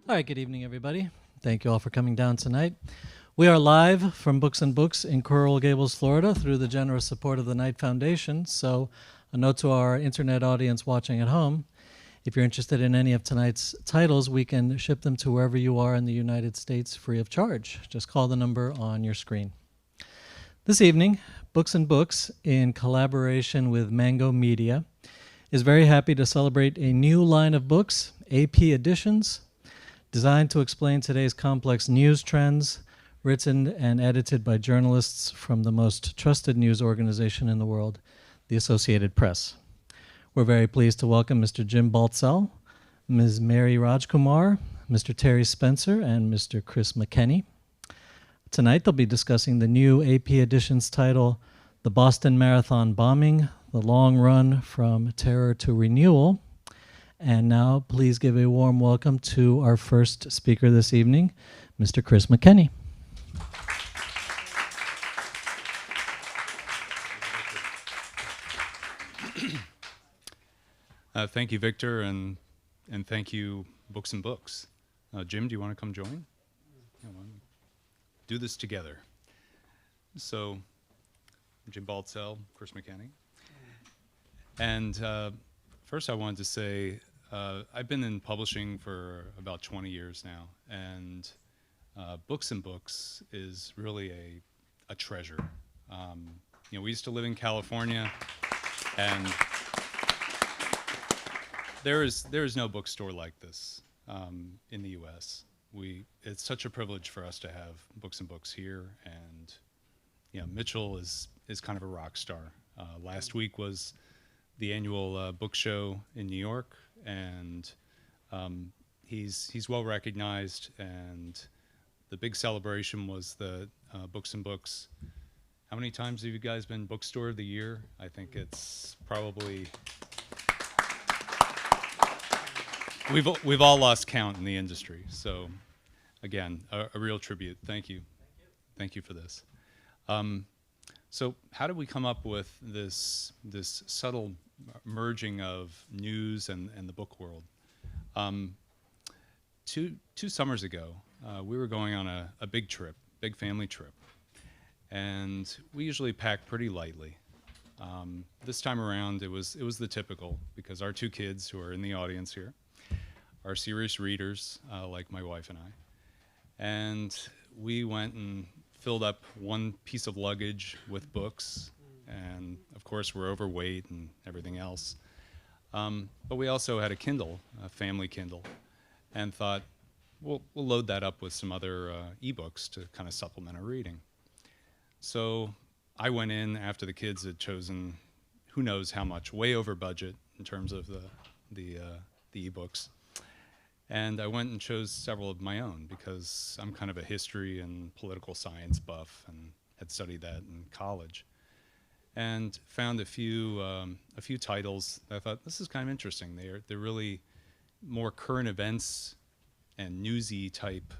All right, good evening, everybody. Thank you all for coming down tonight. We are live from Books and Books in Coral Gables, Florida, through the generous support of the Knight Foundation. So, a note to our internet audience watching at home: if you're interested in any of tonight's titles, we can ship them to wherever you are in the United States free of charge. Just call the number on your screen. This evening, Books and Books, in collaboration with Mango Media, is very happy to celebrate a new line of books, AP Editions, designed to explain today's complex news trends, written and edited by journalists from the most trusted news organization in the world, the Associated Press. We're very pleased to welcome Mr. Jim Baltzell, Ms. Mary Rajkumar, Mr. Terry Spencer, and Mr. Chris McKenney. Tonight they'll be discussing the new AP Editions title, The Boston Marathon Bombing, The Long Run from Terror to Renewal. And now, please give a warm welcome to our first speaker this evening, Mr. Chris McKenney. Thank you, Victor, and thank you, Books and Books. Jim, do you want to come join? Yeah, why don't we do this together? So, Jim Baltzell, Chris McKenney. And first I wanted to say, I've been in publishing for about 20 years now, and Books and Books is really a treasure. We used to live in California, and there is no bookstore like this in the U.S. It's such a privilege for us to have Books and Books here, and Mitchell is kind of a rock star. Last week was the annual book show in New York, and he's well recognized, and the big celebration was the Books and Books. How many times have you guys been Bookstore of the Year? I think it's probably we've all lost count in the industry. So again, a real tribute. Thank you. Thank you for this. So how did we come up with this subtle merging of news and the book world? Two summers ago, we were going on a big trip, big family trip, and we usually pack pretty lightly. This time around, it was the typical, because our two kids, who are in the audience here, are serious readers, like my wife and I, and we went and filled up one piece of luggage with books, and of course we're overweight and everything else. But we also had a Kindle, a family Kindle, and thought, we'll load that up with some other ebooks to kind of supplement our reading. So I went in after the kids had chosen who knows how much, way over budget in terms of the ebooks. And I went and chose several of my own, because I'm kind of a history and political science buff and had studied that in college. And found a few titles that I thought, this is kind of interesting. They're really more current events and newsy type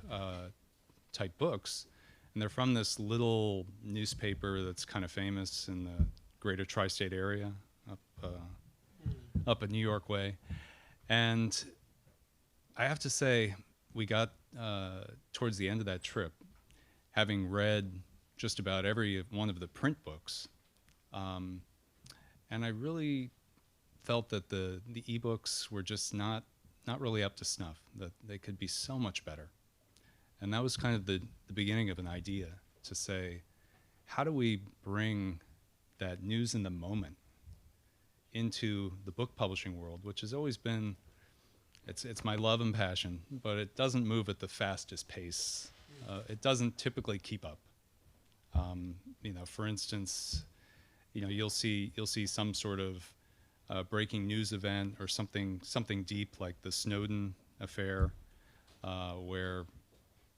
books. And they're from this little newspaper that's kind of famous in the greater tri-state area, up a New York way. And I have to say, we got towards the end of that trip, having read just about every one of the print books, and I really felt that the ebooks were just not really up to snuff, that they could be so much better. And that was kind of the beginning of an idea to say, how do we bring that news in the moment into the book publishing world, which has always been, it's my love and passion, but it doesn't move at the fastest pace. It doesn't typically keep up. For instance, you'll see some sort of breaking news event or something deep like the Snowden affair, where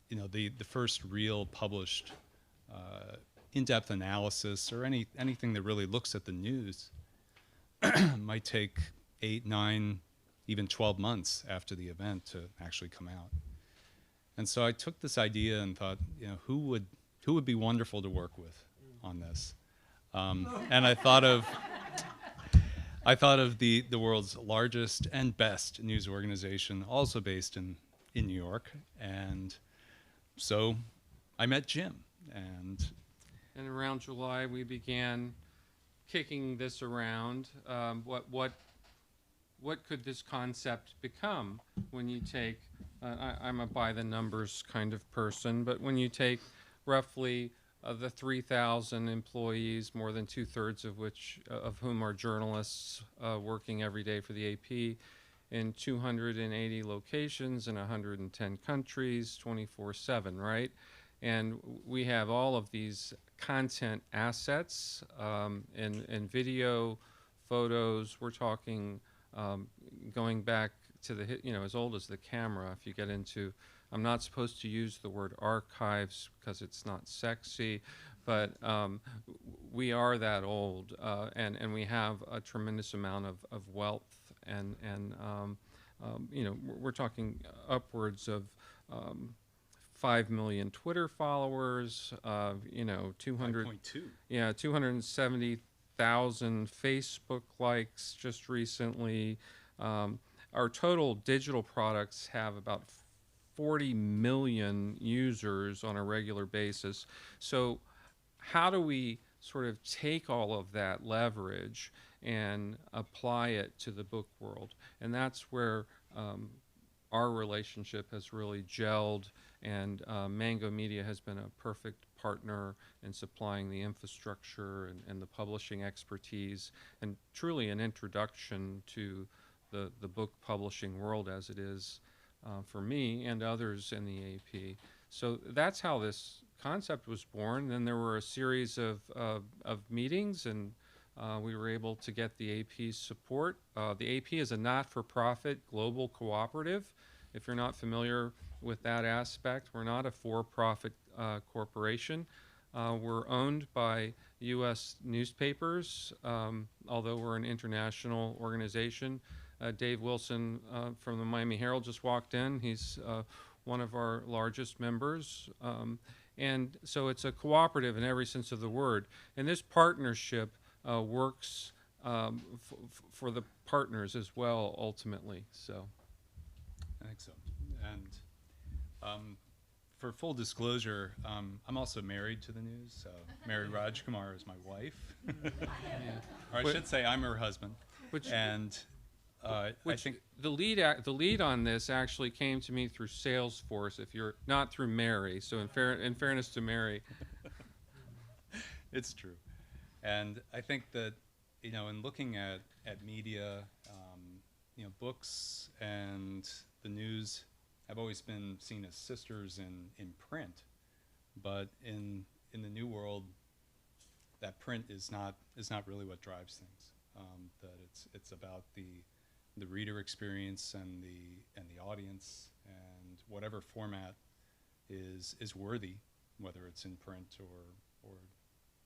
the first real published in-depth analysis or anything that really looks at the news might take 8, 9, even 12 months after the event to actually come out. And so I took this idea and thought, who would be wonderful to work with on this? And I thought of the world's largest and best news organization, also based in in New York, and so I met Jim, and around July, we began kicking this around. What could this concept become when you take? I'm a by the numbers kind of person, but when you take roughly the 3,000 employees, more than 2/3 of whom are journalists working every day for the AP, in 280 locations in 110 countries, 24/7, right? And we have all of these content assets and video, photos. We're talking going back to as old as the camera. If you get into, I'm not supposed to use the word archives because it's not sexy, but we are that old, and we have a tremendous amount of wealth, and we're talking upwards of 5 million Twitter followers, 200, 5.2. 270,000 Facebook likes just recently. Our total digital products have about 40 million users on a regular basis. So how do we sort of take all of that leverage and apply it to the book world? And that's where our relationship has really gelled, and Mango Media has been a perfect partner in supplying the infrastructure and the publishing expertise, and truly an introduction to the book publishing world as it is for me and others in the AP. So that's how this concept was born. Then there were a series of meetings, and we were able to get the AP's support. The AP is a not-for-profit global cooperative. If you're not familiar with that aspect, we're not a for-profit corporation. We're owned by U.S. newspapers, although we're an international organization. Dave Wilson from the Miami Herald just walked in. He's one of our largest members. And so it's a cooperative in every sense of the word. And this partnership works for the partners as well, ultimately. So I think so. And for full disclosure, I'm also married to the news. So Mary Rajkumar is my wife. Or I should say I'm her husband. I think the lead on this actually came to me through Salesforce. If you're not through Mary, so in fairness to Mary, it's true. And I think that in looking at media, books and the news have always been seen as sisters in print, but in the new world, that print is not really what drives things. That it's about the reader experience and the audience, and whatever format is worthy, whether it's in print or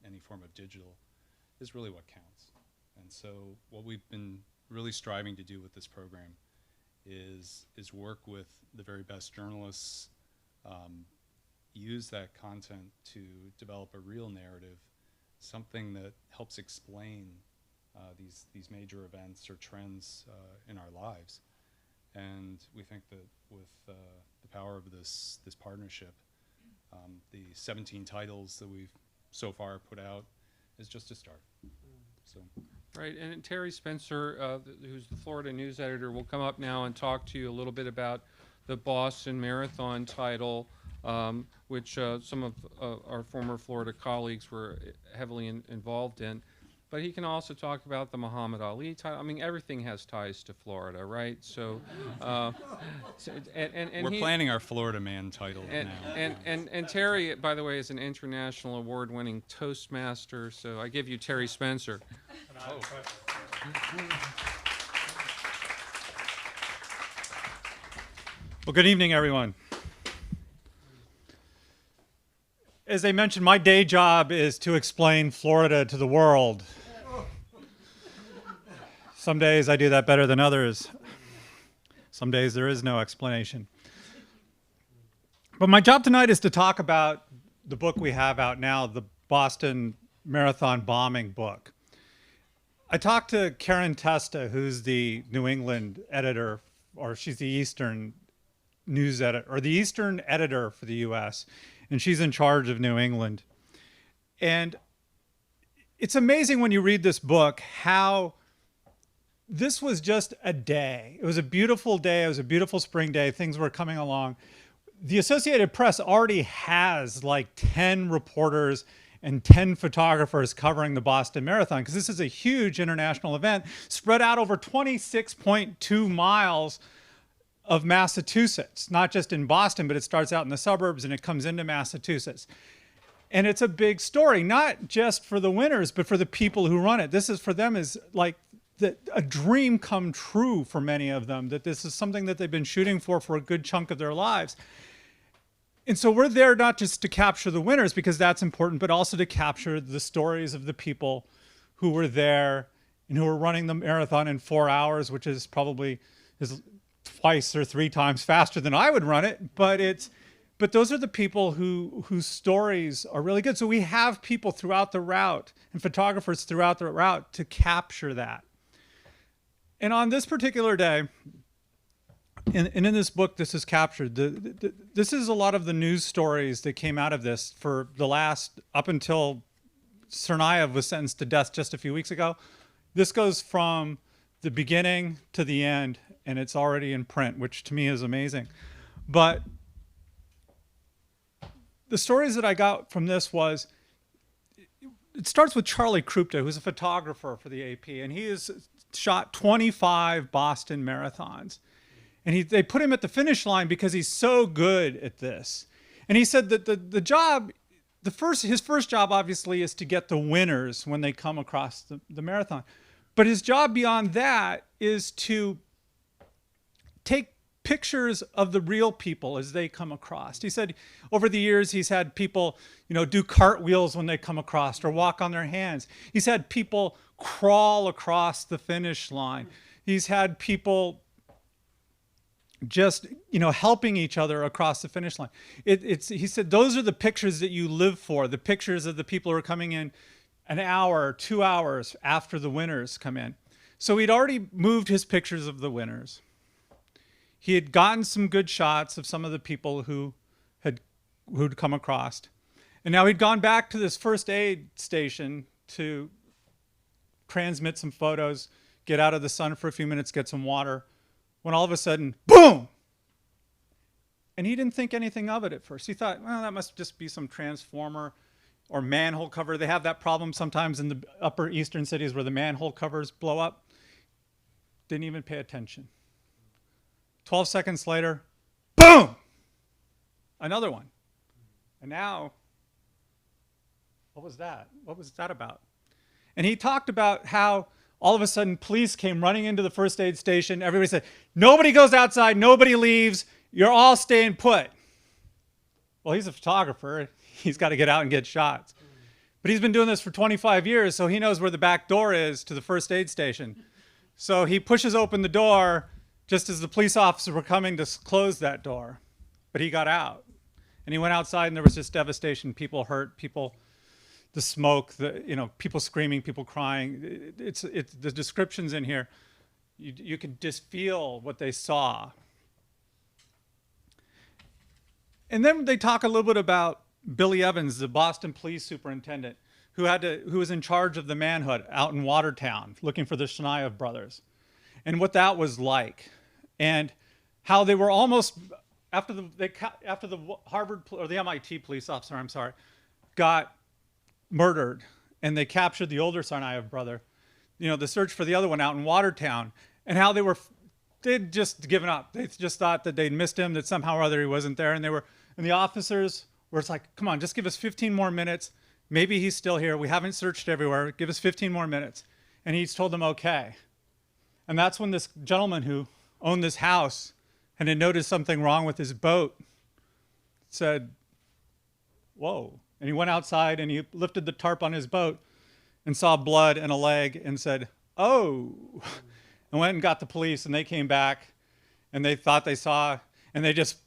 any form of digital, is really what counts. And so what we've been really striving to do with this program is work with the very best journalists, use that content to develop a real narrative, something that helps explain these major events or trends in our lives. And we think that with the power of this partnership, the 17 titles that we've so far put out is just a start. So. Right, and Terry Spencer, who's the Florida news editor, will come up now and talk to you a little bit about the Boston Marathon title, which some of our former Florida colleagues were heavily involved in. But he can also talk about the Muhammad Ali title. I mean, everything has ties to Florida, right? So, we're planning our Florida Man title now. And Terry, by the way, is an international award-winning Toastmaster. So I give you Terry Spencer. Oh. Well, good evening, everyone. As I mentioned, my day job is to explain Florida to the world. Some days I do that better than others. Some days there is no explanation. But my job tonight is to talk about the book we have out now, the Boston Marathon bombing book. I talked to Karen Testa, who's the New England editor, or she's the Eastern news editor, or the Eastern editor for the U.S., and she's in charge of New England. And it's amazing when you read this book how this was just a day. It was a beautiful day. It was a beautiful spring day. Things were coming along. The Associated Press already has like 10 reporters and 10 photographers covering the Boston Marathon, because this is a huge international event spread out over 26.2 miles of Massachusetts, not just in Boston, but it starts out in the suburbs and it comes into Massachusetts. And it's a big story, not just for the winners, but for the people who run it. This is, for them, is like a dream come true for many of them, that this is something that they've been shooting for a good chunk of their lives. And so we're there not just to capture the winners, because that's important, but also to capture the stories of the people who were there and who are running the marathon in 4 hours, which is probably is twice or 3 times faster than I would run it. But those are the people whose stories are really good. So we have people throughout the route and photographers throughout the route to capture that. And on this particular day, and in this book, this is captured. This is a lot of the news stories that came out of this for the last, up until Tsarnaev was sentenced to death just a few weeks ago. This goes from the beginning to the end, and it's already in print, which to me is amazing. But the stories that I got from this was, it starts with Charlie Krupta, who's a photographer for the AP, and he has shot 25 Boston marathons. And they put him at the finish line because he's so good at this. And he said that the job, his first job obviously is to get the winners when they come across the marathon. But his job beyond that is to take pictures of the real people as they come across. He said over the years he's had people, do cartwheels when they come across or walk on their hands. He's had people crawl across the finish line. He's had people just, helping each other across the finish line. He said those are the pictures that you live for, the pictures of the people who are coming in an hour, 2 hours after the winners come in. So he'd already moved his pictures of the winners. He had gotten some good shots of some of the people who'd come across. And now he'd gone back to this first aid station to transmit some photos, get out of the sun for a few minutes, get some water, when all of a sudden, boom! And he didn't think anything of it at first. He thought, well, that must just be some transformer or manhole cover. They have that problem sometimes in the upper eastern cities where the manhole covers blow up. Didn't even pay attention. 12 seconds later, boom! Another one. And now, what was that? What was that about? And he talked about how all of a sudden police came running into the first aid station. Everybody said, nobody goes outside, nobody leaves, you're all staying put. Well, he's a photographer. He's got to get out and get shots. But he's been doing this for 25 years, so he knows where the back door is to the first aid station. So he pushes open the door just as the police officers were coming to close that door. But he got out. And he went outside and there was just devastation. People hurt, the smoke, people screaming, people crying. It's the descriptions in here. You can just feel what they saw. And then they talk a little bit about Billy Evans, the Boston police superintendent, who was in charge of the manhunt out in Watertown, looking for the Tsarnaev brothers, and what that was like, and how they were almost after the Harvard or the MIT police officer, got murdered, and they captured the older Tsarnaev brother. The search for the other one out in Watertown, and how they'd just given up. They just thought that they'd missed him, that somehow or other he wasn't there, and the officers were like, come on, just give us 15 more minutes. Maybe he's still here. We haven't searched everywhere. Give us 15 more minutes. And he's told them, okay. And that's when this gentleman who owned this house and had noticed something wrong with his boat said, whoa. And he went outside and he lifted the tarp on his boat and saw blood and a leg and said, oh, and went and got the police, and they came back and they thought they saw, and they just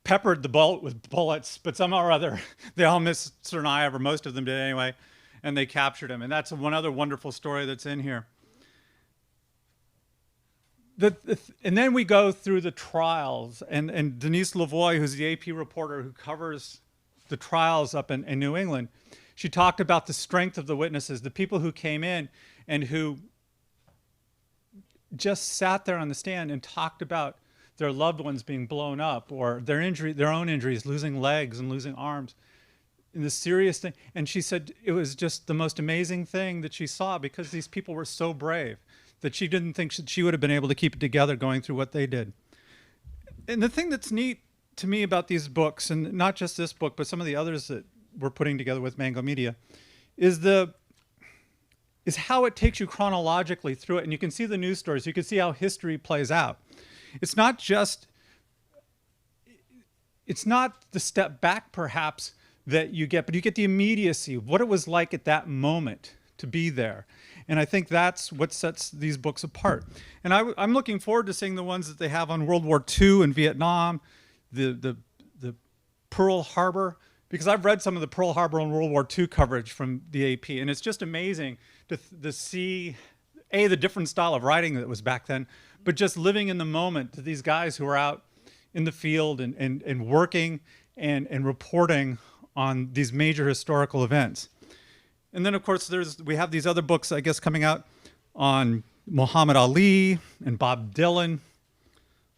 peppered the boat with bullets, but somehow or other, they all missed Tsarnaev, or most of them did anyway, and they captured him. And that's one other wonderful story that's in here. and then we go through the trials, and Denise Lavoie, who's the AP reporter who covers the trials up in New England, she talked about the strength of the witnesses, the people who came in and who just sat there on the stand and talked about their loved ones being blown up, or their own injuries, losing legs and losing arms, and the serious thing. And she said it was just the most amazing thing that she saw, because these people were so brave that she didn't think she would have been able to keep it together going through what they did. And the thing that's neat to me about these books, and not just this book, but some of the others that we're putting together with Mango Media, is how it takes you chronologically through it. And you can see the news stories. You can see how history plays out. It's not the step back, perhaps, that you get, but you get the immediacy of what it was like at that moment to be there. And I think that's what sets these books apart. And I'm looking forward to seeing the ones that they have on World War II and Vietnam, the Pearl Harbor, because I've read some of the Pearl Harbor and World War II coverage from the AP, and it's just amazing to see, the different style of writing that was back then, but just living in the moment to these guys who are out in the field and working and reporting on these major historical events. And then, of course, we have these other books, I guess, coming out on Muhammad Ali and Bob Dylan,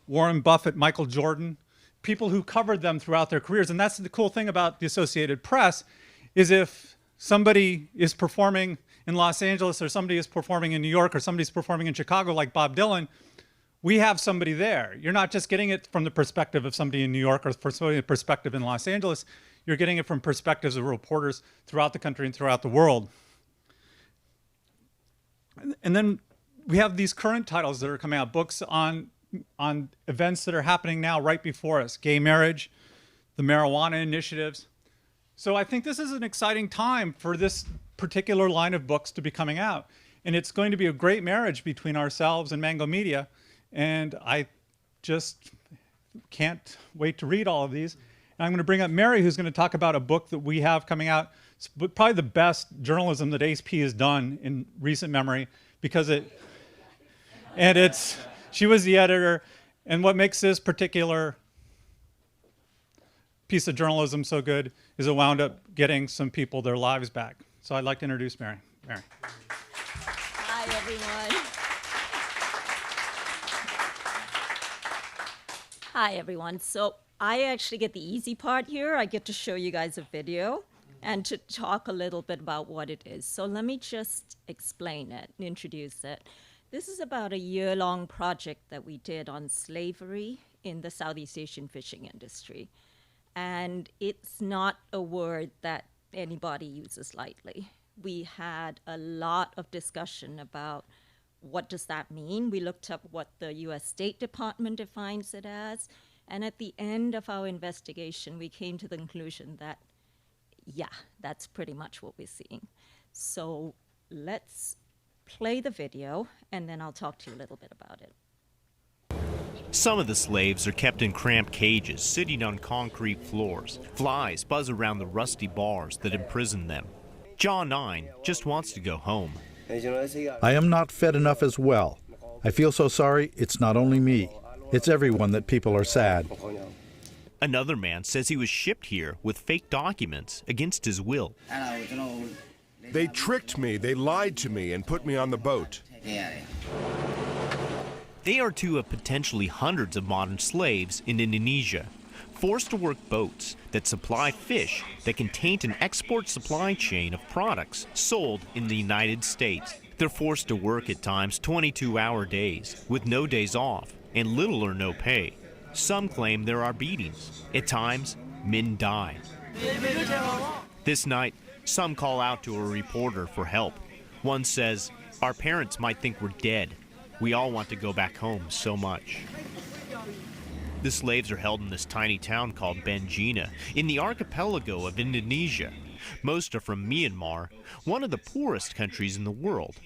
Warren Buffett, Michael Jordan, people who covered them throughout their careers. And that's the cool thing about the Associated Press, is if somebody is performing in Los Angeles, or somebody is performing in New York, or somebody's performing in Chicago like Bob Dylan, we have somebody there. You're not just getting it from the perspective of somebody in New York or from somebody perspective in Los Angeles. You're getting it from perspectives of reporters throughout the country and throughout the world. And then we have these current titles that are coming out, books on events that are happening now right before us, gay marriage, the marijuana initiatives. So I think this is an exciting time for this particular line of books to be coming out. And it's going to be a great marriage between ourselves and Mango Media. And I just can't wait to read all of these. And I'm going to bring up Mary, who's going to talk about a book that we have coming out. It's probably the best journalism that AP has done in recent memory, because she was the editor. And what makes this particular piece of journalism so good is it wound up getting some people their lives back. So I'd like to introduce Mary. Mary. Hi, everyone. Hi, everyone. So I actually get the easy part here. I get to show you guys a video and to talk a little bit about what it is. So let me just explain it and introduce it. This is about a year-long project that we did on slavery in the Southeast Asian fishing industry. And it's not a word that anybody uses lightly. We had a lot of discussion about what does that mean. We looked up what the US State Department defines it as. And at the end of our investigation, we came to the conclusion that, yeah, that's pretty much what we're seeing. So let's play the video, and then I'll talk to you a little bit about it. Some of the slaves are kept in cramped cages, sitting on concrete floors. Flies buzz around the rusty bars that imprison them. John 9 just wants to go home. I am not fed enough as well. I feel so sorry. It's not only me. It's everyone that people are sad. Another man says he was shipped here with fake documents against his will. They tricked me, they lied to me, and put me on the boat. They are two of potentially hundreds of modern slaves in Indonesia, forced to work boats that supply fish that can taint an export supply chain of products sold in the United States. They're forced to work at times 22-hour days with no days off and little or no pay. Some claim there are beatings. At times, men die. This night, some call out to a reporter for help. One says, "Our parents might think we're dead. We all want to go back home so much." The slaves are held in this tiny town called Benjina, in the archipelago of Indonesia. Most are from Myanmar, one of the poorest countries in the world.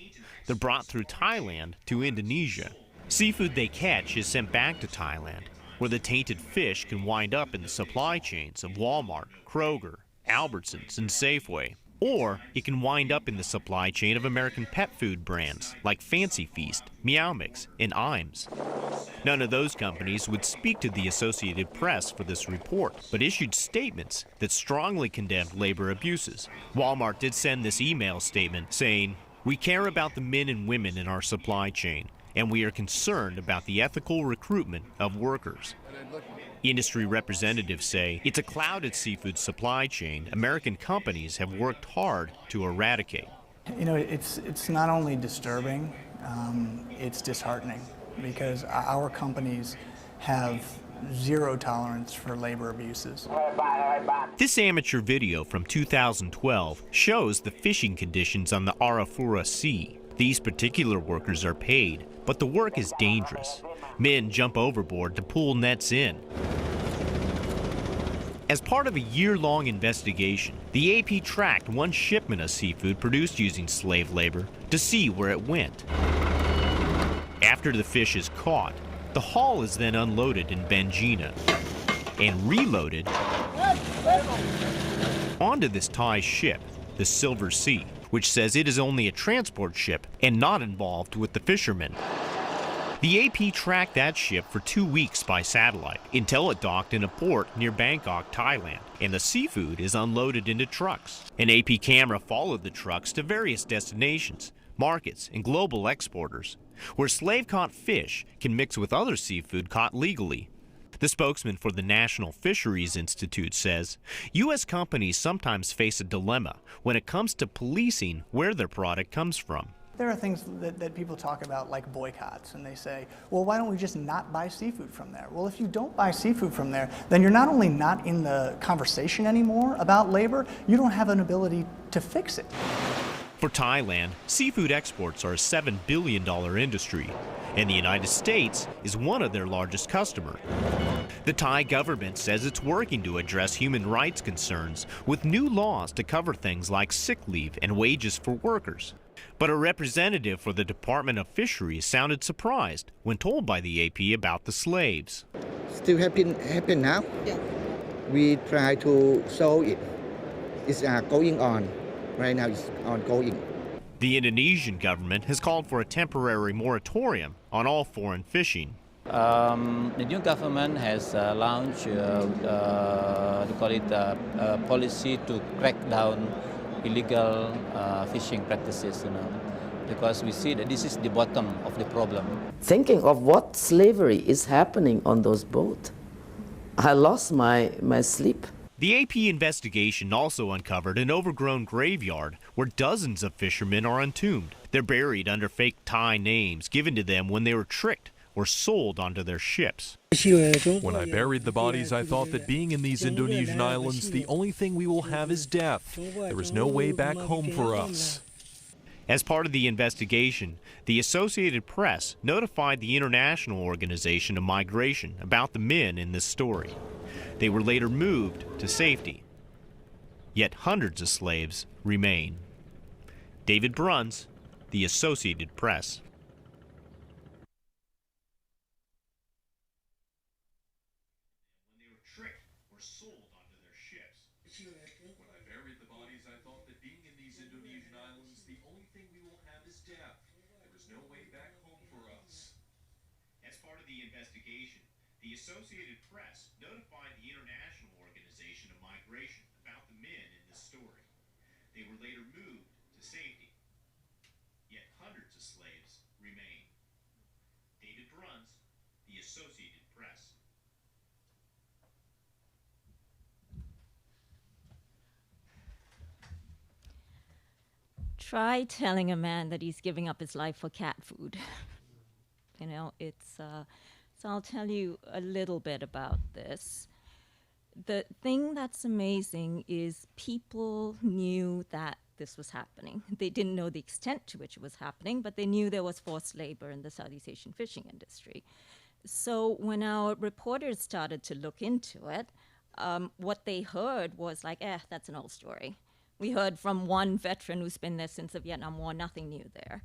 They're brought through Thailand to Indonesia. Seafood they catch is sent back to Thailand, where the tainted fish can wind up in the supply chains of Walmart, Kroger, Albertsons, and Safeway. Or it can wind up in the supply chain of American pet food brands like Fancy Feast, Meow Mix, and Iams. None of those companies would speak to the Associated Press for this report, but issued statements that strongly condemned labor abuses. Walmart did send this email statement saying, "We care about the men and women in our supply chain, and we are concerned about the ethical recruitment of workers." Industry representatives say it's a clouded seafood supply chain American companies have worked hard to eradicate. You know, it's not only disturbing, it's disheartening, because our companies have zero tolerance for labor abuses. This amateur video from 2012 shows the fishing conditions on the Arafura Sea. These particular workers are paid, but the work is dangerous. Men jump overboard to pull nets in. As part of a year-long investigation, the AP tracked one shipment of seafood produced using slave labor to see where it went. After the fish is caught, the haul is then unloaded in Benjina and reloaded onto this Thai ship, the Silver Sea, which says it is only a transport ship and not involved with the fishermen. The AP tracked that ship for 2 weeks by satellite until it docked in a port near Bangkok, Thailand, and the seafood is unloaded into trucks. An AP camera followed the trucks to various destinations, markets, and global exporters, where slave-caught fish can mix with other seafood caught legally. The spokesman for the National Fisheries Institute says U.S. companies sometimes face a dilemma when it comes to policing where their product comes from. There are things that people talk about, like boycotts, and they say, well, why don't we just not buy seafood from there? Well, if you don't buy seafood from there, then you're not only not in the conversation anymore about labor, you don't have an ability to fix it. For Thailand, seafood exports are a $7 billion industry, and the United States is one of their largest customers. The Thai government says it's working to address human rights concerns with new laws to cover things like sick leave and wages for workers. But a representative for the Department of Fisheries sounded surprised when told by the AP about the slaves. Still happen now? Yeah. We try to solve it. It's going on. Right now it's ongoing. The Indonesian government has called for a temporary moratorium on all foreign fishing. The new government has launched, a policy to crack down illegal fishing practices, because we see that this is the bottom of the problem. Thinking of what slavery is happening on those boats, I lost my sleep. The AP investigation also uncovered an overgrown graveyard where dozens of fishermen are entombed. They're buried under fake Thai names given to them when they were tricked or sold onto their ships. When I buried the bodies, I thought that being in these Indonesian islands, the only thing we will have is death. There is no way back home for us. As part of the investigation, the Associated Press notified the International Organization of Migration about the men in this story. They were later moved to safety. Yet hundreds of slaves remain. David Bruns, the Associated Press. When they were tricked or sold onto their ships. When I buried the bodies, I thought that being in these Indonesian islands, the only thing we will have is death. There is no way back home for us. As part of the investigation, the Associated Press notified the International Organization of Migration about the men in this story. They were later moved to safety. Yet hundreds of slaves remain. David Bruns, the Associated Press. Try telling a man that he's giving up his life for cat food. So I'll tell you a little bit about this. The thing that's amazing is people knew that this was happening. They didn't know the extent to which it was happening, but they knew there was forced labor in the Southeast Asian fishing industry. So when our reporters started to look into it, what they heard was like, that's an old story. We heard from one veteran who's been there since the Vietnam War, nothing new there,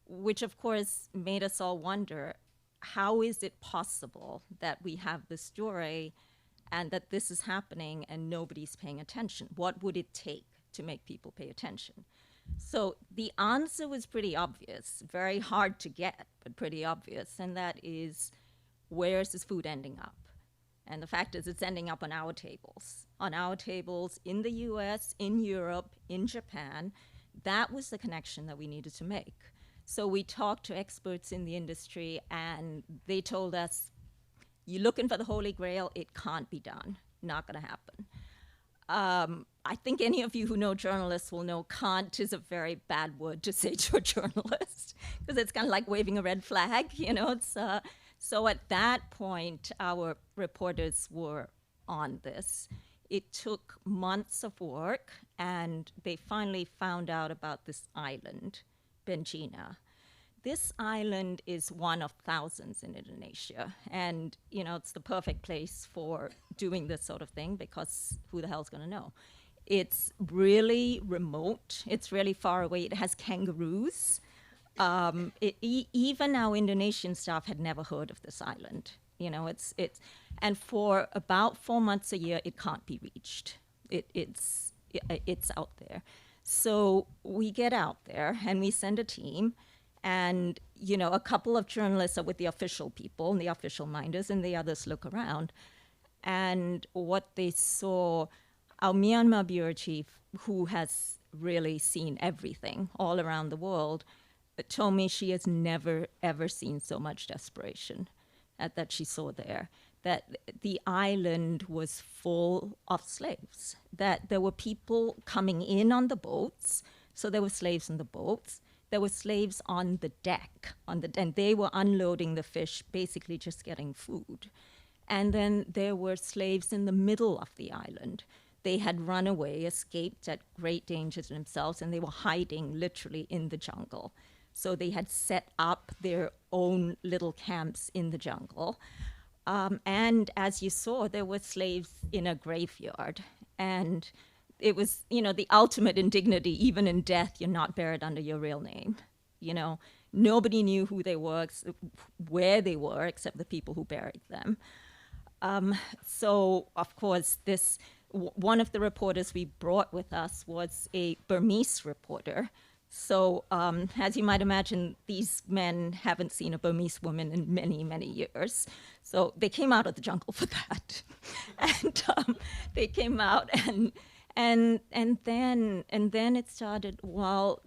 which of course made us all wonder, how is it possible that we have this story and that this is happening and nobody's paying attention? What would it take to make people pay attention? So the answer was pretty obvious, very hard to get, but pretty obvious, and that is where is this food ending up? And the fact is, it's ending up on our tables in the US, in Europe, in Japan. That was the connection that we needed to make. So we talked to experts in the industry, and they told us, you're looking for the Holy Grail, it can't be done. Not going to happen. I think any of you who know journalists will know can't is a very bad word to say to a journalist, because it's kind of like waving a red flag, you know. So at that point, our reporters were on this. It took months of work, and they finally found out about this island, Benjina. This island is one of thousands in Indonesia, and you know, it's the perfect place for doing this sort of thing, because who the hell's going to know? It's really remote. It's really far away. It has kangaroos. Even our Indonesian staff had never heard of this island. You know, and for about 4 months a year, it can't be reached. It's out there. So we get out there and we send a team, and you know, a couple of journalists are with the official people and the official minders, and the others look around. And what they saw, our Myanmar bureau chief, who has really seen everything all around the world, told me she has never, ever seen so much desperation that she saw there. That the island was full of slaves, that there were people coming in on the boats, so there were slaves on the boats, there were slaves on the deck, and they were unloading the fish, basically just getting food. And then there were slaves in the middle of the island. They had run away, escaped at great danger to themselves, and they were hiding literally in the jungle. So they had set up their own little camps in the jungle. And as you saw, there were slaves in a graveyard. And it was, you know, the ultimate indignity. Even in death, you're not buried under your real name. You know, nobody knew who they were, where they were, except the people who buried them. So, of course, one of the reporters we brought with us was a Burmese reporter. So, as you might imagine, these men haven't seen a Burmese woman in many, many years. So they came out of the jungle for that. And they came out, and then it started while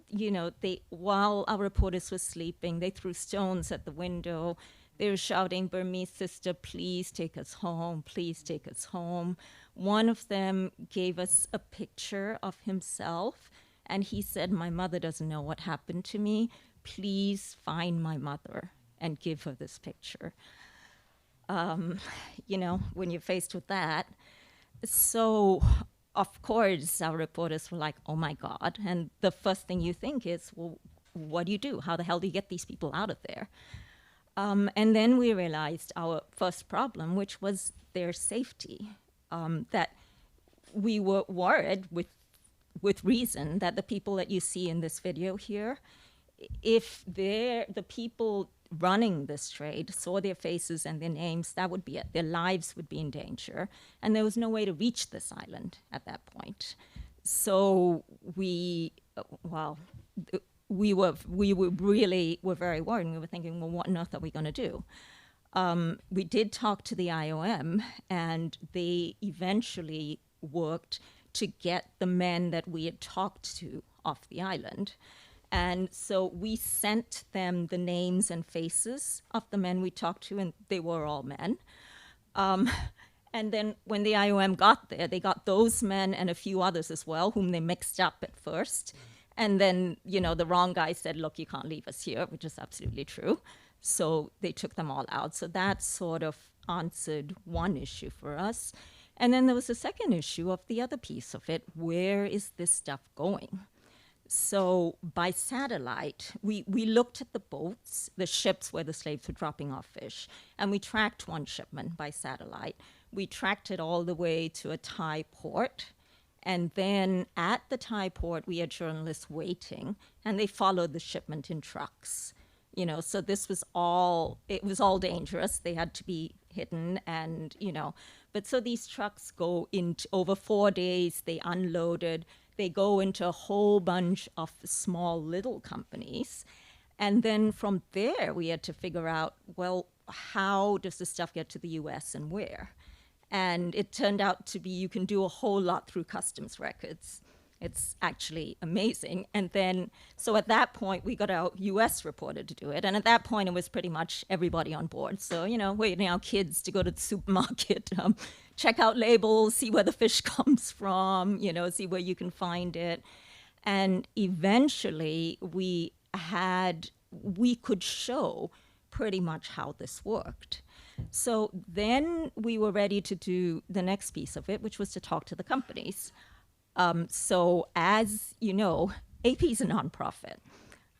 our reporters were sleeping. They threw stones at the window. They were shouting, "Burmese sister, please take us home, please take us home." One of them gave us a picture of himself, and he said, "My mother doesn't know what happened to me. Please find my mother and give her this picture." You know, when you're faced with that. So, of course, our reporters were like, "Oh my God." And the first thing you think is, well, what do you do? How the hell do you get these people out of there? And then we realized our first problem, which was their safety, that we were worried with reason that the people that you see in this video here, if the people running this trade saw their faces and their names, that would be it. Their lives would be in danger, and there was no way to reach this island at that point. So we were very worried. We were thinking, well, what on earth are we going to do? We did talk to the IOM, and they eventually worked to get the men that we had talked to off the island. And so we sent them the names and faces of the men we talked to, and they were all men. And then when the IOM got there, they got those men and a few others as well, whom they mixed up at first. And then, you know, the wrong guy said, "Look, you can't leave us here," which is absolutely true. So they took them all out. So that sort of answered one issue for us. And then there was a second issue of the other piece of it. Where is this stuff going? So by satellite, we looked at the boats, the ships where the slaves were dropping off fish, and we tracked one shipment by satellite. We tracked it all the way to a Thai port. And then at the Thai port, we had journalists waiting, and they followed the shipment in trucks. You know, so it was all dangerous. They had to be hidden, and, you know. But so these trucks go into, over 4 days, they unloaded. They go into a whole bunch of small little companies. And then from there, we had to figure out, well, how does the stuff get to the US and where? And it turned out to be you can do a whole lot through customs records. It's actually amazing. And then, so at that point, we got our US reporter to do it. And at that point, it was pretty much everybody on board. So, we're getting our kids to go to the supermarket, check out labels, see where the fish comes from, see where you can find it. And eventually, we could show pretty much how this worked. So then we were ready to do the next piece of it, which was to talk to the companies. So as you know, AP is a nonprofit.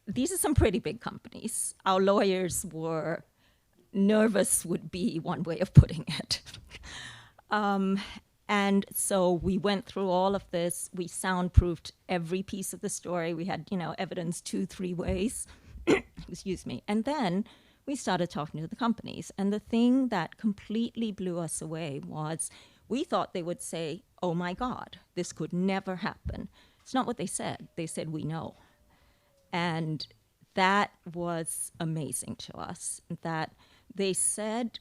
These are some pretty big companies. Our lawyers were nervous, would be one way of putting it. And so we went through all of this. We soundproofed every piece of the story. We had, evidence 2-3 ways. Excuse me. And then we started talking to the companies. And the thing that completely blew us away was we thought they would say, oh my God, this could never happen. It's not what they said. They said, we know. And that was amazing to us, that they said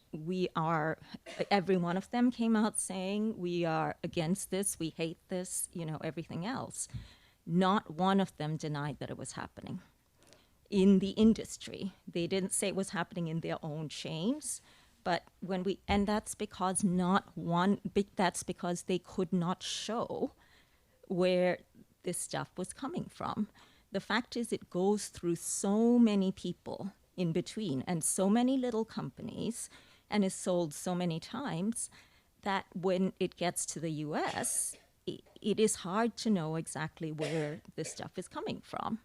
every one of them came out saying, we are against this, we hate this, everything else. Not one of them denied that it was happening. In the industry, they didn't say it was happening in their own chains, but that's because that's because they could not show where this stuff was coming from. The fact is, it goes through so many people in between and so many little companies and is sold so many times that when it gets to the US, it is hard to know exactly where this stuff is coming from.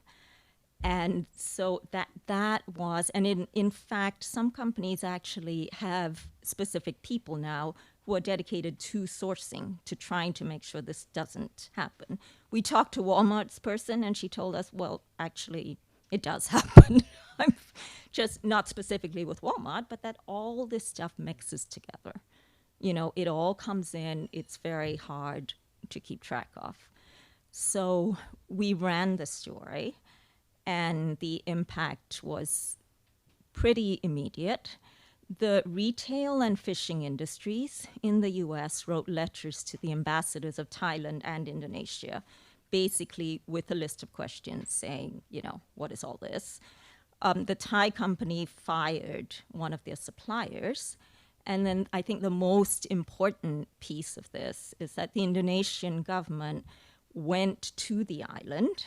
And so that was, and in fact, some companies actually have specific people now who are dedicated to sourcing, to trying to make sure this doesn't happen. We talked to Walmart's person, and she told us, well, actually, it does happen. Just not specifically with Walmart, but that all this stuff mixes together. It all comes in. It's very hard to keep track of. So we ran the story, and the impact was pretty immediate. The retail and fishing industries in the US wrote letters to the ambassadors of Thailand and Indonesia, basically with a list of questions saying, what is all this? The Thai company fired one of their suppliers. And then I think the most important piece of this is that the Indonesian government went to the island,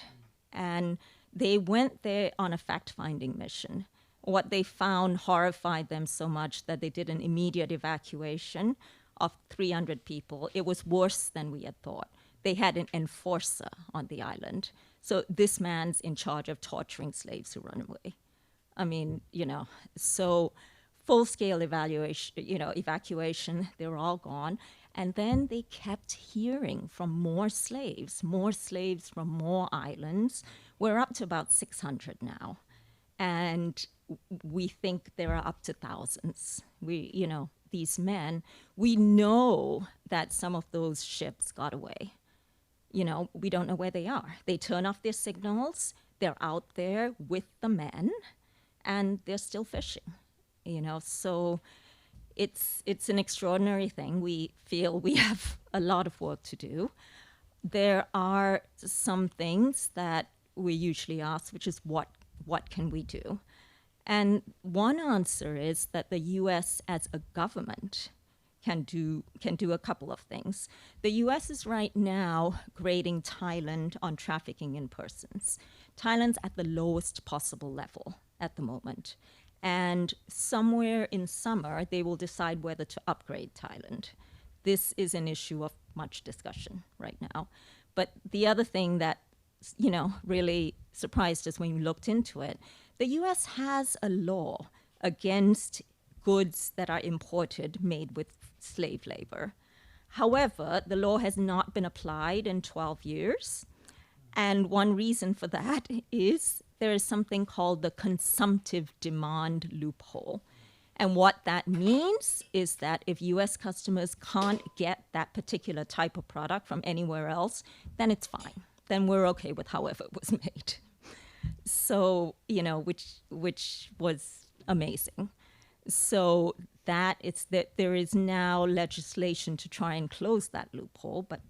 and they went there on a fact-finding mission. What they found horrified them so much that they did an immediate evacuation of 300 people. It was worse than we had thought. They had an enforcer on the island. So this man's in charge of torturing slaves who run away. So full-scale evacuation, they were all gone. And then they kept hearing from more slaves from more islands. We're up to about 600 now. And we think there are up to thousands. These men, we know that some of those ships got away. We don't know where they are. They turn off their signals. They're out there with the men, and they're still fishing. So it's an extraordinary thing. We feel we have a lot of work to do. There are some things that we usually ask, which is what can we do? And one answer is that the US as a government can do a couple of things. The US is right now grading Thailand on trafficking in persons. Thailand's at the lowest possible level at the moment. And somewhere in summer, they will decide whether to upgrade Thailand. This is an issue of much discussion right now. But the other thing that, really surprised us when we looked into it, the US has a law against goods that are imported made with slave labor. However, the law has not been applied in 12 years. And one reason for that is there is something called the consumptive demand loophole. And what that means is that if US customers can't get that particular type of product from anywhere else, then it's fine. Then we're okay with however it was made. So, which was amazing. So that there is now legislation to try and close that loophole, but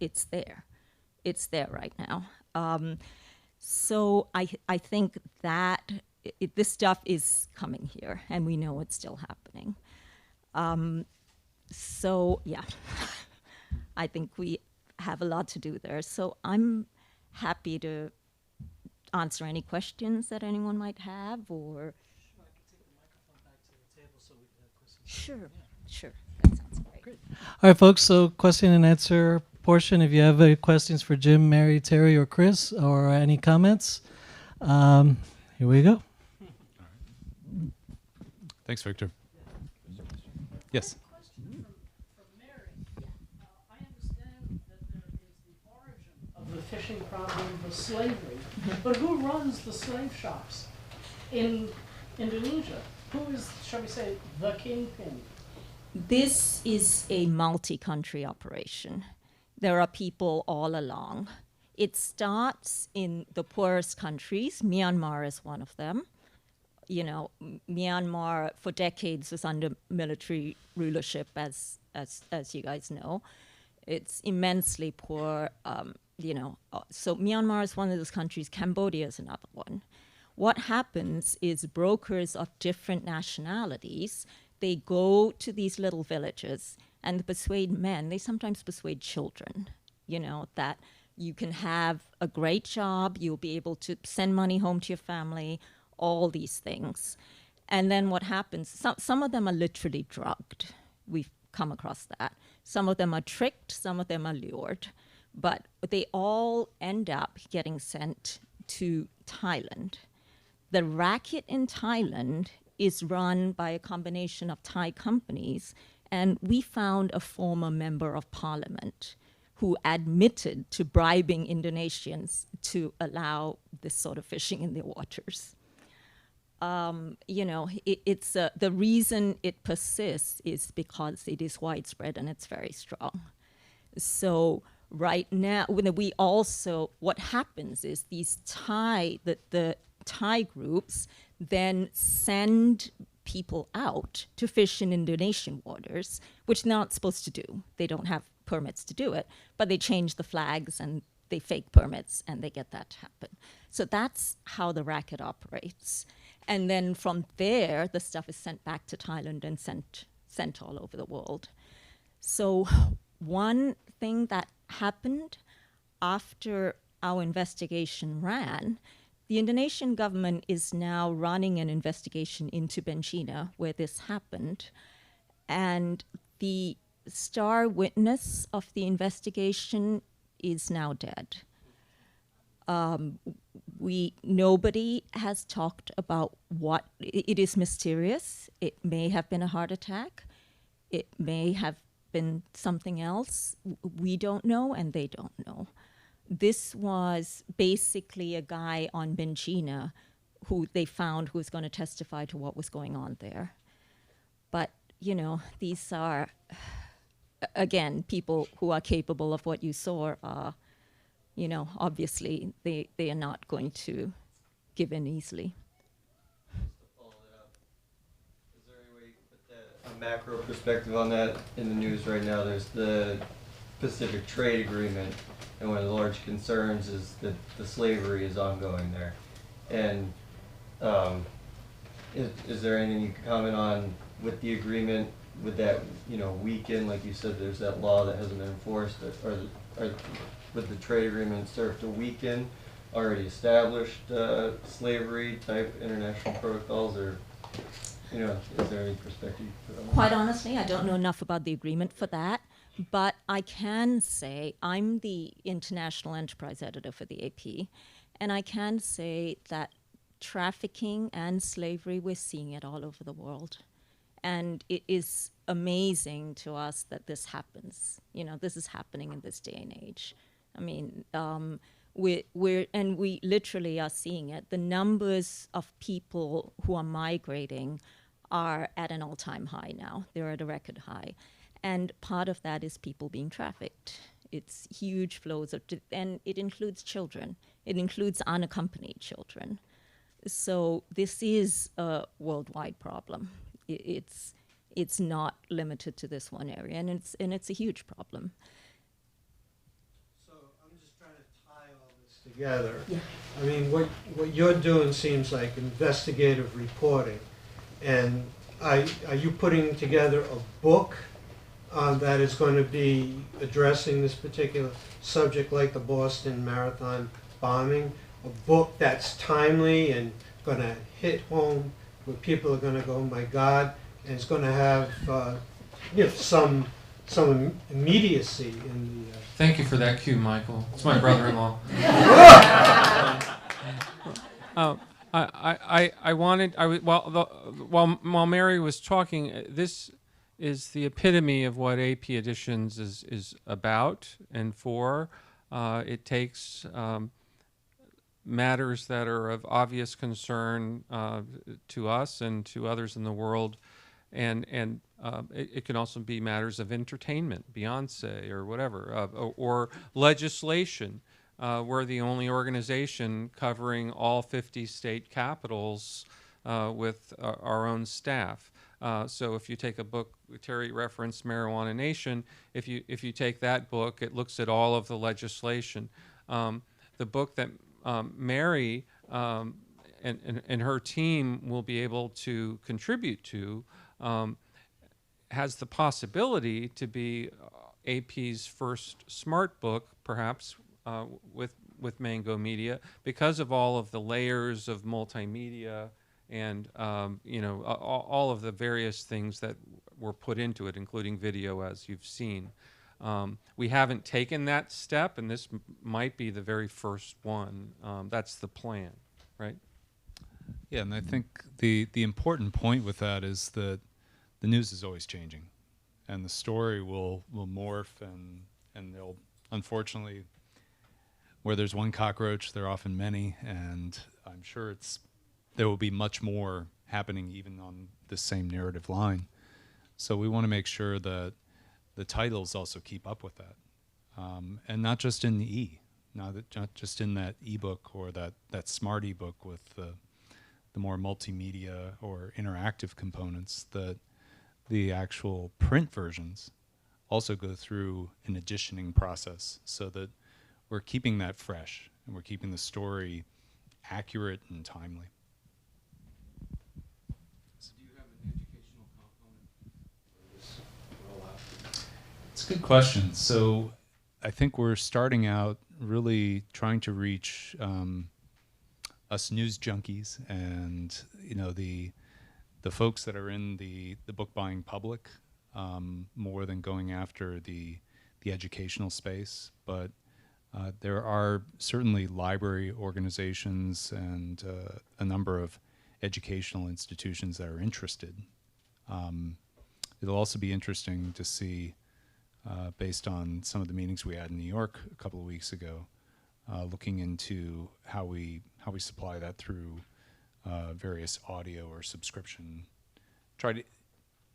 it's there. It's there right now. So I think that this stuff is coming here, and we know it's still happening. So yeah, I think we have a lot to do there. So I'm happy to answer any questions that anyone might have, or sure, sure, that sounds great. All right, folks, so question and answer portion. If you have any questions for Jim, Mary, Terry, or Chris, or any comments, here we go. Thanks, Victor. Yes. Of the fishing problem was slavery. But who runs the slave shops in Indonesia? Who is, shall we say, the kingpin? This is a multi-country operation. There are people all along. It starts in the poorest countries. Myanmar is one of them. You know, Myanmar for decades was under military rulership, as you guys know. It's immensely poor. So Myanmar is one of those countries. Cambodia is another one. What happens is brokers of different nationalities, they go to these little villages and persuade men. They sometimes persuade children, that you can have a great job, you'll be able to send money home to your family, all these things. And then what happens, some of them are literally drugged. We've come across that. Some of them are tricked, some of them are lured. But they all end up getting sent to Thailand. The racket in Thailand is run by a combination of Thai companies, and we found a former member of parliament who admitted to bribing Indonesians to allow this sort of fishing in their waters. It's the reason it persists is because it is widespread and it's very strong. So right now, what happens is these the Thai groups then send people out to fish in Indonesian waters, which they're not supposed to do. They don't have permits to do it, but they change the flags and they fake permits and they get that to happen. So that's how the racket operates. And then from there, the stuff is sent back to Thailand and sent all over the world. So one thing that happened after our investigation ran, the Indonesian government is now running an investigation into Benchina, where this happened. And the star witness of the investigation is now dead. Nobody has talked about what, it is mysterious. It may have been a heart attack. It may have been something else. We don't know, and they don't know. This was basically a guy on Benchina who they found who was going to testify to what was going on there. But, these are, again, people who are capable of what you saw are, obviously they are not going to give in easily. A macro perspective on that in the news right now, there's the Pacific Trade Agreement, and one of the large concerns is that the slavery is ongoing there. And is there anything you can comment on with the agreement? Would that weaken, like you said, there's that law that hasn't been enforced, or would the trade agreement serve to weaken already established slavery type international protocols, or is there any perspective you put on that? Quite honestly, I don't know enough about the agreement for that, but I can say I'm the international enterprise editor for the AP, and I can say that trafficking and slavery, we're seeing it all over the world. And it is amazing to us that this happens. This is happening in this day and age. I mean, we literally are seeing it. The numbers of people who are migrating are at an all-time high now. They're at a record high. And part of that is people being trafficked. It's huge flows and it includes children. It includes unaccompanied children. So this is a worldwide problem. it's not limited to this one area, and it's a huge problem. So I'm just trying to tie all this together. Yeah. I mean, what you're doing seems like investigative reporting, and are you putting together a book that is going to be addressing this particular subject, like the Boston Marathon bombing? A book that's timely and going to hit home, where people are going to go, oh my God, and it's going to have some immediacy in the. Thank you for that cue, Michael. It's my brother-in-law. While Mary was talking, this is the epitome of what AP Editions is about and for. It takes matters that are of obvious concern to us and to others in the world, and it can also be matters of entertainment, Beyonce or whatever, or legislation. We're the only organization covering all 50 state capitals with our own staff. So if you take a book, Terry referenced Marijuana Nation, if you take that book, it looks at all of the legislation. The book that Mary and her team will be able to contribute to has the possibility to be AP's first smart book, perhaps with Mango Media, because of all of the layers of multimedia and all of the various things that were put into it, including video, as you've seen. We haven't taken that step, and this might be the very first one. That's the plan, right? Yeah, and I think the important point with that is that the news is always changing, and the story will morph, and they'll, unfortunately, where there's one cockroach, there are often many, and I'm sure there will be much more happening even on the same narrative line. So we want to make sure that the titles also keep up with that, and not just in the not just in that ebook or that smart ebook with the more multimedia or interactive components. That the actual print versions also go through an editioning process, so that we're keeping that fresh and we're keeping the story accurate and timely. Do you have an educational component for this rollout? It's a good question. So I think we're starting out really trying to reach us news junkies and the folks that are in the book buying public, more than going after the educational space. But there are certainly library organizations and a number of educational institutions that are interested. It'll also be interesting to see, based on some of the meetings we had in New York a couple of weeks ago, looking into how we supply that through various audio or subscription,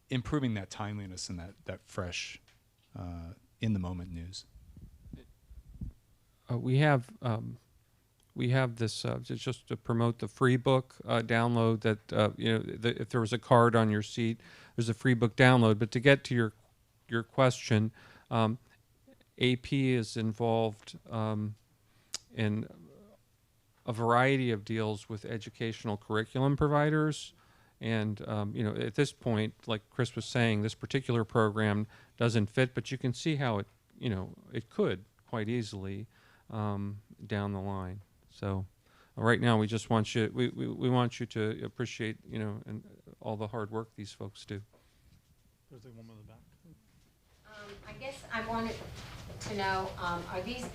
improving that timeliness and that fresh, in the moment news. We have this just to promote the free book download. That if there was a card on your seat, there's a free book download. But to get to your question, AP is involved in a variety of deals with educational curriculum providers, and at this point, like Chris was saying, this particular program doesn't fit, but you can see how it could quite easily down the line. So right now we just want you we want you to appreciate and all the hard work these folks do. There's the one in the back. I guess I wanted to know, are these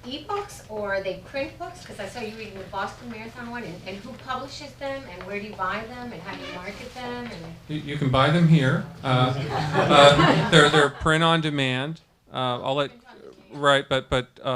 e-books or are they print books? Because I saw you reading the Boston Marathon one, and who publishes them, and where do you buy them, and how do you market them? And You can buy them here. They're print on demand. Right, but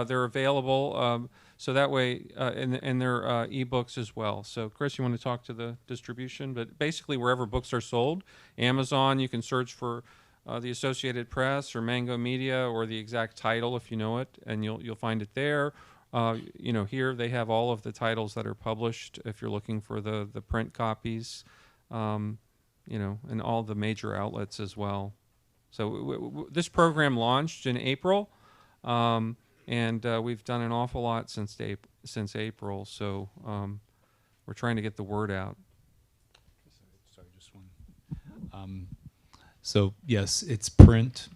they're available. So that way, and they're ebooks as well. So Chris, you want to talk to the distribution? But basically, wherever books are sold, Amazon, you can search for the Associated Press or Mango Media or the exact title if you know it, and you'll find it there. Here they have all of the titles that are published if you're looking for the print copies. you know, in all the major outlets as well. So this program launched in April, and we've done an awful lot since April. So we're trying to get the word out. Sorry, just one. So yes, it's print,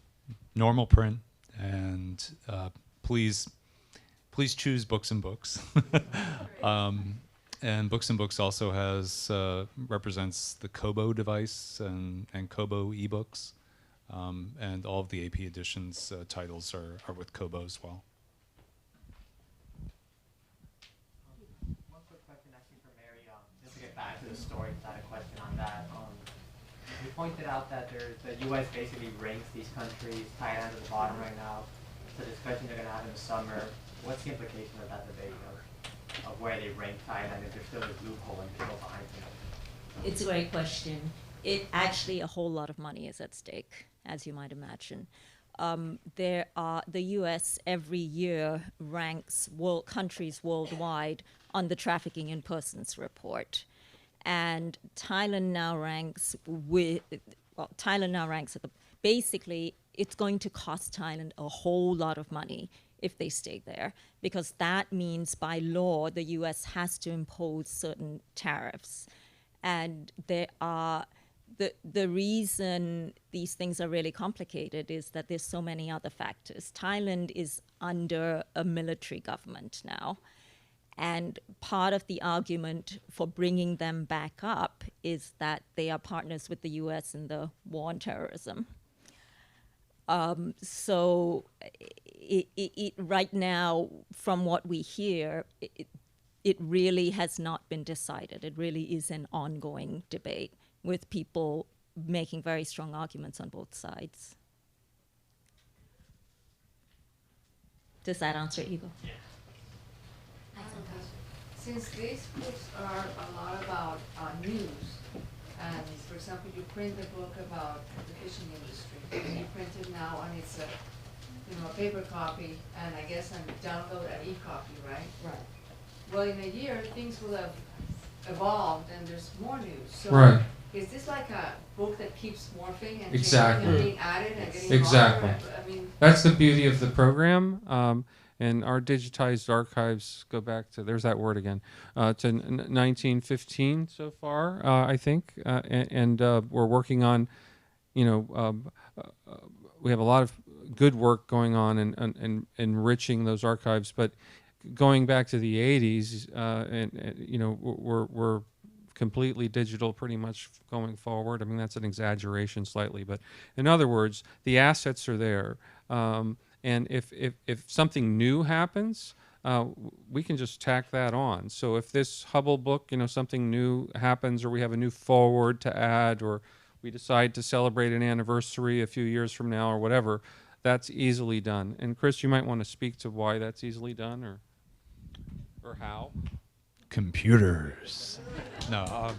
normal print, and please choose Books and Books. And Books and Books also has represents the Kobo device and Kobo ebooks, and all of the AP Editions titles are with Kobo as well. One quick question actually for Mary, just to get back to the story, I had a question on that. You pointed out that the U.S. basically ranks these countries, Thailand at the bottom right now. So the discussion they're going to have in the summer, what's the implication of that debate of where they rank Thailand if there's still this loophole and people behind them? It's a great question. It actually, a whole lot of money is at stake, as you might imagine. The U.S. every year ranks countries worldwide on the Trafficking in Persons report. And Thailand now ranks basically, it's going to cost Thailand a whole lot of money if they stay there, because that means by law the U.S. has to impose certain tariffs. And there are the reason these things are really complicated is that there's so many other factors. Thailand is under a military government now. And part of the argument for bringing them back up is that they are partners with the U.S. in the war on terrorism. So right now, from what we hear, it really has not been decided. It really is an ongoing debate with people making very strong arguments on both sides. Does that answer it, Hugo? Yeah. Since these books are a lot about news, and for example, you print a book about the fishing industry, and you print it now, and it's a paper copy, and I guess download an e-copy, right? Right. Well, in a year, things will have evolved, and there's more news. So Right. Is this like a book that keeps morphing and Exactly. changing and being added and getting Exactly. longer? I mean, That's the beauty of the program. And our digitized archives go back to, there's that word again, to 1915 so far, I think. And we're working on, we have a lot of good work going on in enriching those archives. But going back to the 80s, we're completely digital pretty much going forward. I mean, that's an exaggeration slightly. But in other words, the assets are there. And if something new happens, we can just tack that on. So if this Hubble book, something new happens, or we have a new forward to add, or we decide to celebrate an anniversary a few years from now, or whatever, that's easily done. And Chris, you might want to speak to why that's easily done, or how. Computers. No.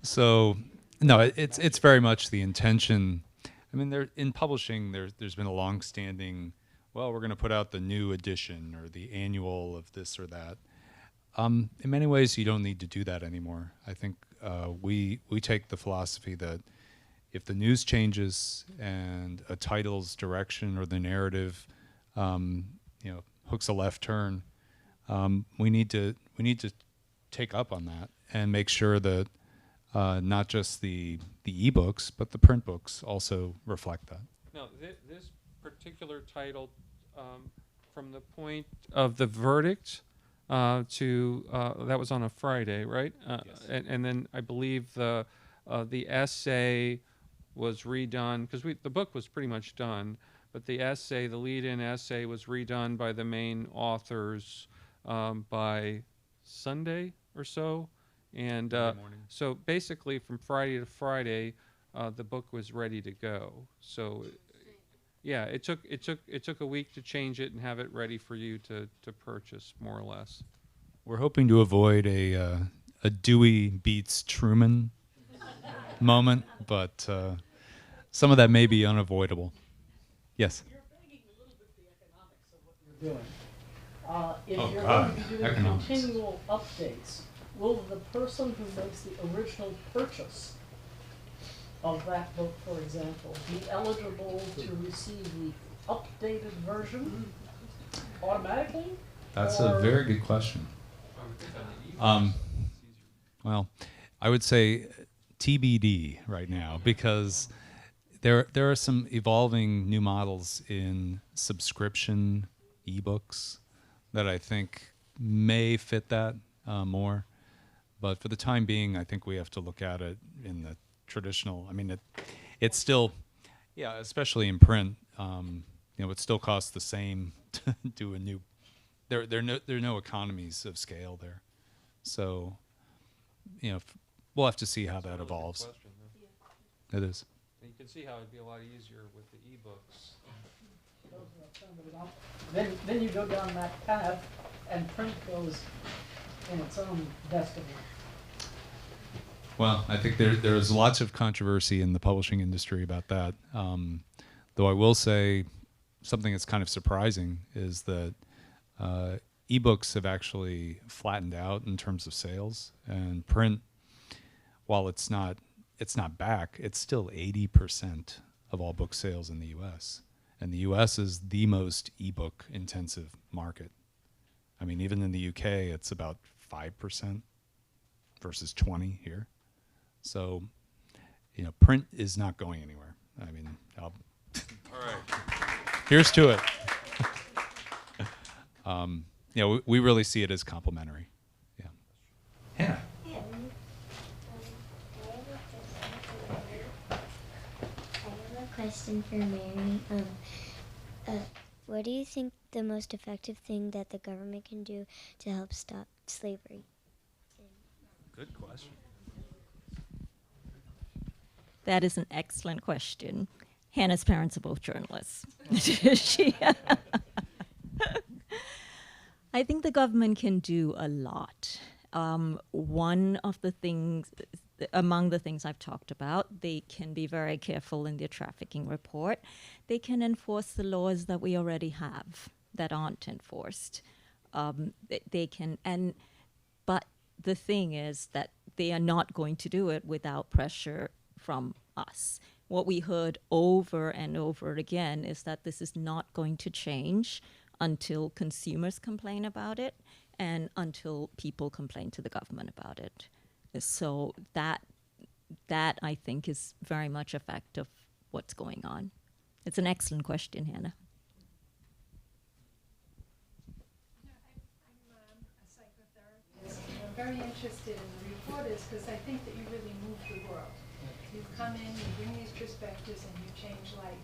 So no, it's very much the intention. I mean, in publishing, there's been a long-standing, well, we're going to put out the new edition or the annual of this or that. In many ways, you don't need to do that anymore. I think we take the philosophy that if the news changes and a title's direction or the narrative, hooks a left turn, we need to take up on that and make sure that not just the ebooks, but the print books also reflect that. No, this particular title, from the point of the verdict to that was on a Friday, right? Yes. And then I believe the essay was redone because the book was pretty much done, but the lead-in essay was redone by the main authors by Sunday or so. And so basically from Friday to Friday, the book was ready to go. So yeah, it took a week to change it and have it ready for you to purchase, more or less. We're hoping to avoid a Dewey beats Truman moment, but some of that may be unavoidable. Yes. You're begging a little bit the economics of what you're doing. If you're going to be doing continual updates will the person who makes the original purchase of that book, for example, be eligible to receive the updated version automatically? That's Or- a very good question. Well, I would say TBD right now, because there are some evolving new models in subscription ebooks that I think may fit that more. But for the time being, I think we have to look at it in the traditional. I mean, it's still, yeah, especially in print. It still costs the same to do a new. There are no economies of scale there, so we'll have to see how that evolves. It is. And you can see how it'd be a lot easier with the ebooks. Then you go down that path, and print goes in its own destiny. Well, I think there's lots of controversy in the publishing industry about that. Though I will say something that's kind of surprising is that ebooks have actually flattened out in terms of sales, and print, while it's not back, it's still 80% of all book sales in the U.S. And the U.S. is the most ebook intensive market. I mean, even in the UK, it's about 5% versus 20 here. So, print is not going anywhere. I mean, all right. Here's to it. We really see it as complementary. Yeah. Hannah. Question for Mary. What do you think the most effective thing that the government can do to help stop slavery? Good question. That is an excellent question. Hannah's parents are both journalists. I think the government can do a lot. One of the things, among the things I've talked about, they can be very careful in their trafficking report. They can enforce the laws that we already have that aren't enforced. They can, but the thing is that they are not going to do it without pressure from us. What we heard over and over again is that this is not going to change until consumers complain about it and until people complain to the government about it. So that I think is very much a fact of what's going on. It's an excellent question, Hannah. I'm very interested in the reporters because I think that you really move the world. You come in, you bring these perspectives, and you change life.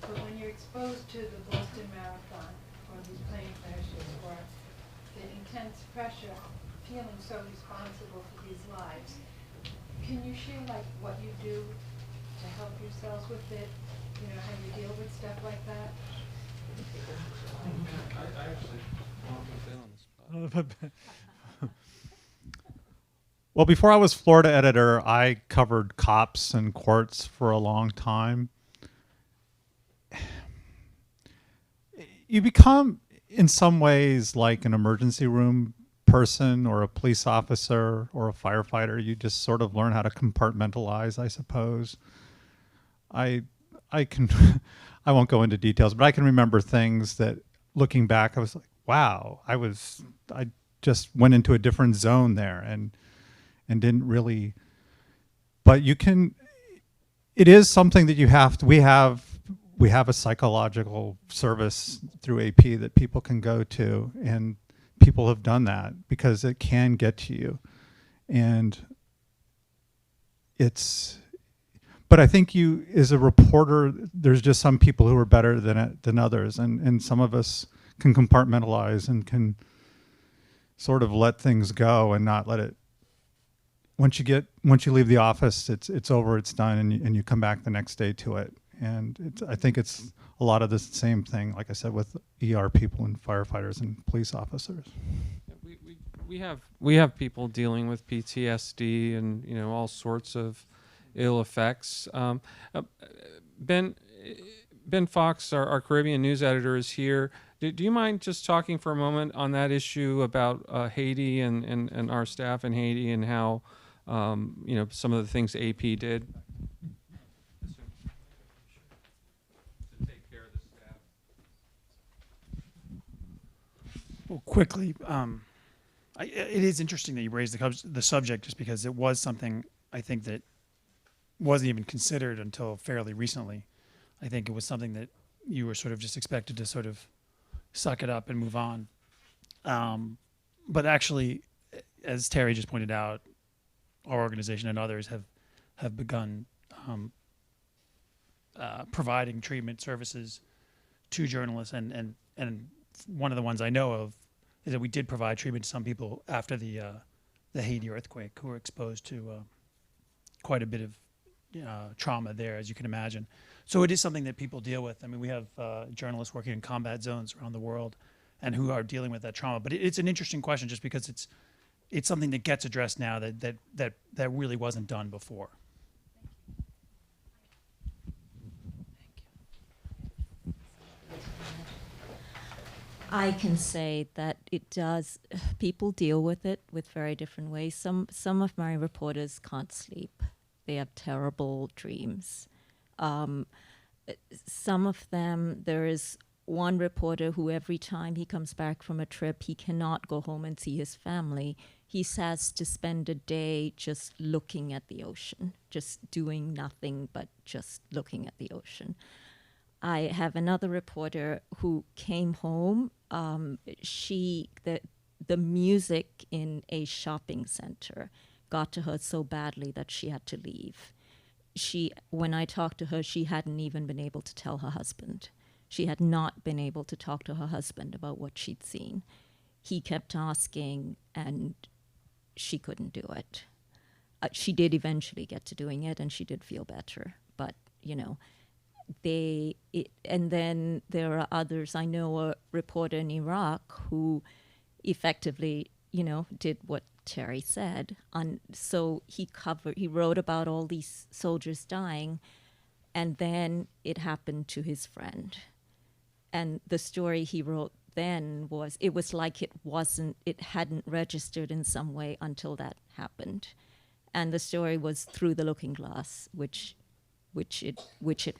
But when you're exposed to the Boston Marathon, or these plane crashes, or the intense pressure, feeling so responsible for these lives, can you share what you do to help yourselves with it? How you deal with stuff like that? I actually want to on the spot. Well, before I was Florida editor, I covered cops and courts for a long time. You become, in some ways, like an emergency room person or a police officer or a firefighter. You just sort of learn how to compartmentalize, I suppose. I can, I won't go into details, but I can remember things that, looking back, I was like, wow, I just went into a different zone there and didn't really, but you can, it is something that you have to, we have a psychological service through AP that people can go to, and people have done that because it can get to you. And but I think you, as a reporter, there's just some people who are better than others, and some of us can compartmentalize and can sort of let things go and not let it. Once you leave the office, it's over, it's done, and you come back the next day to it. And I think it's a lot of the same thing, like I said, with ER people and firefighters and police officers. We have people dealing with PTSD and all sorts of ill effects. Ben Fox, our Caribbean news editor, is here. Do you mind just talking for a moment on that issue about Haiti and our staff in Haiti and how, some of the things AP did? Well, quickly, it is interesting that you raised the subject, just because it was something I think that wasn't even considered until fairly recently. I think it was something that you were sort of just expected to sort of suck it up and move on. But actually, as Terry just pointed out, our organization and others have begun providing treatment services to journalists, and one of the ones I know of is that we did provide treatment to some people after the Haiti earthquake who were exposed to quite a bit of trauma there, as you can imagine. So it is something that people deal with. I mean, we have journalists working in combat zones around the world and who are dealing with that trauma. But it's an interesting question, just because it's something that gets addressed now that really wasn't done before. I can say that it does. People deal with it with very different ways. Some of my reporters can't sleep. They have terrible dreams. Some of them, there is one reporter who every time he comes back from a trip, he cannot go home and see his family. He has to spend a day just looking at the ocean, just doing nothing but just looking at the ocean. I have another reporter who came home. The music in a shopping center got to her so badly that she had to leave. When I talked to her, she hadn't even been able to tell her husband. She had not been able to talk to her husband about what she'd seen. He kept asking, and she couldn't do it. She did eventually get to doing it, and she did feel better. But, and then there are others. I know a reporter in Iraq who effectively, did what Terry said. So he wrote about all these soldiers dying, and then it happened to his friend. And the story he wrote then it was like it hadn't registered in some way until that happened. And the story was through the looking glass, which it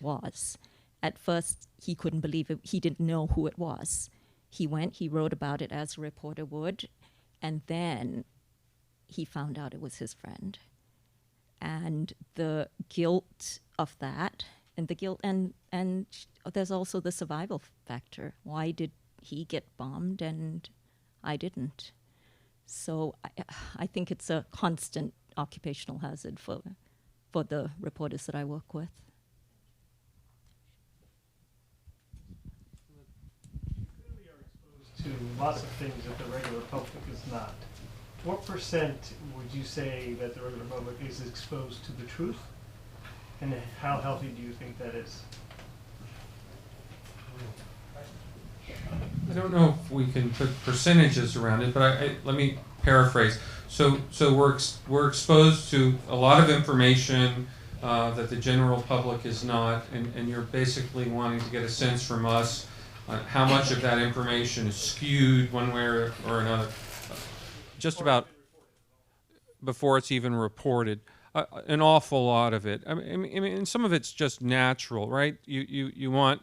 was. At first, he couldn't believe it. He didn't know who it was. He wrote about it as a reporter would, and then he found out it was his friend. And the guilt of that, and there's also the survival factor. Why did he get bombed and I didn't? So I think it's a constant occupational hazard for the reporters that I work with. You clearly are exposed to lots of things that the regular public is not. What percent would you say that the regular public is exposed to the truth? And how healthy do you think that is? I don't know if we can put percentages around it, but let me paraphrase. So we're exposed to a lot of information that the general public is not, and you're basically wanting to get a sense from us on how much of that information is skewed one way or another. Just about before it's even reported. An awful lot of it. I mean, and some of it's just natural, right? You want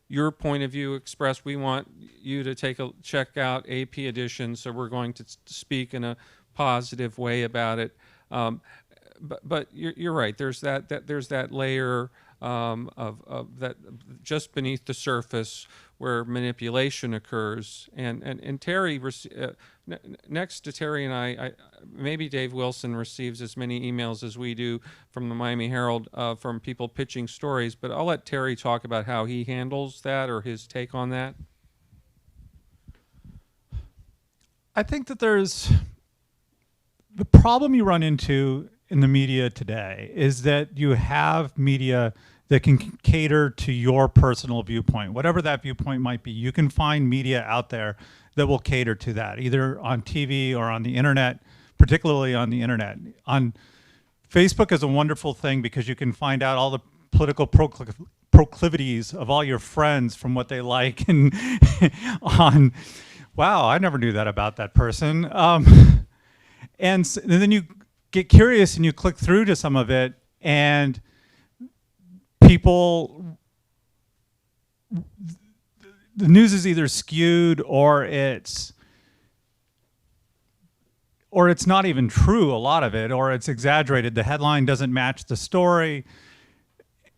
your point of view expressed. We want you to check out AP edition, so we're going to speak in a positive way about it. But you're right. There's that layer of that just beneath the surface where manipulation occurs. And Terry, next to Terry and I, maybe Dave Wilson receives as many emails as we do from the Miami Herald from people pitching stories. But I'll let Terry talk about how he handles that or his take on that. I think that the problem you run into in the media today is that you have media that can cater to your personal viewpoint, whatever that viewpoint might be. You can find media out there that will cater to that, either on TV or on the internet, particularly on the internet. On Facebook is a wonderful thing because you can find out all the political proclivities of all your friends from what they like and on, wow, I never knew that about that person. And then you get curious and you click through to some of it, and people, the news is either skewed or it's not even true, a lot of it, or it's exaggerated. The headline doesn't match the story.